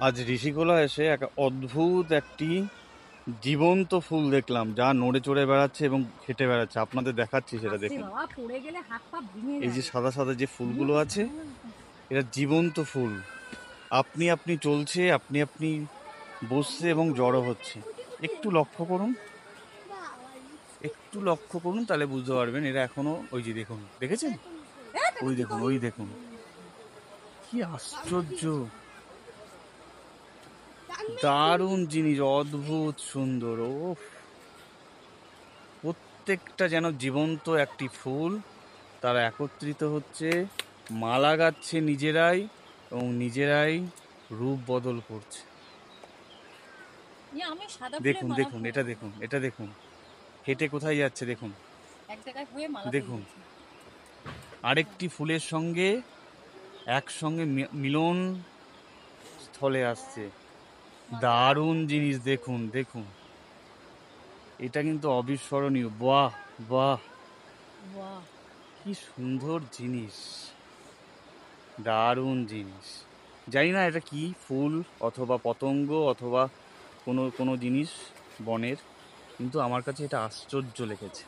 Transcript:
আজ ঋষিকোলা এসে এক অদ্ভুত একটি জীবন্ত ফুল দেখলাম, যা নড়ে চড়ে বেড়াচ্ছে এবং হেঁটে বেড়াচ্ছে। আপনাদের দেখাচ্ছি, সেটা আস্তে দেখুন। বাবা, পড়ে গেলে হাত পা ভেঙে এই যে যাবে। সাদা সাদা যে ফুলগুলো আছে, এটা জীবন্ত ফুল। আপনি আপনি চলছে, আপনি আপনি বসছে এবং জড়ো হচ্ছে। একটু লক্ষ্য করুন, একটু লক্ষ্য করুন, তাহলে বুঝতে পারবেন। এরা এখনো, ওই যে দেখুন, দেখেছেন? ওই দেখুন, ওই দেখুন, কি আশ্চর্য, দারুণ জিনিস, অদ্ভুত সুন্দর। ও, প্রত্যেকটা যেন জীবন্ত একটি ফুল। তারা একত্রিত হচ্ছে, মালা গাচ্ছে নিজেরাই, এবং নিজেরাই রূপ বদল করছে। আমি সাদা ফুলের দেখুন মালা দেখুন, এটা দেখুন, এটা দেখুন, হেঁটে কোথায় যাচ্ছে দেখুন। এক জায়গায় হয়ে মালা দেখুন, আরেকটি ফুলের সঙ্গে একসঙ্গে মিলন স্থলে আসছে। দারুণ জিনিস, দেখুন দেখুন, এটা কিন্তু অবিস্মরণীয়। বাহ, বাহ, বাহ, কি সুন্দর জিনিস, দারুণ জিনিস। জানি না এটা কি ফুল, অথবা পতঙ্গ, অথবা কোনো কোনো জিনিস বনের, কিন্তু আমার কাছে এটা আশ্চর্য লেগেছে।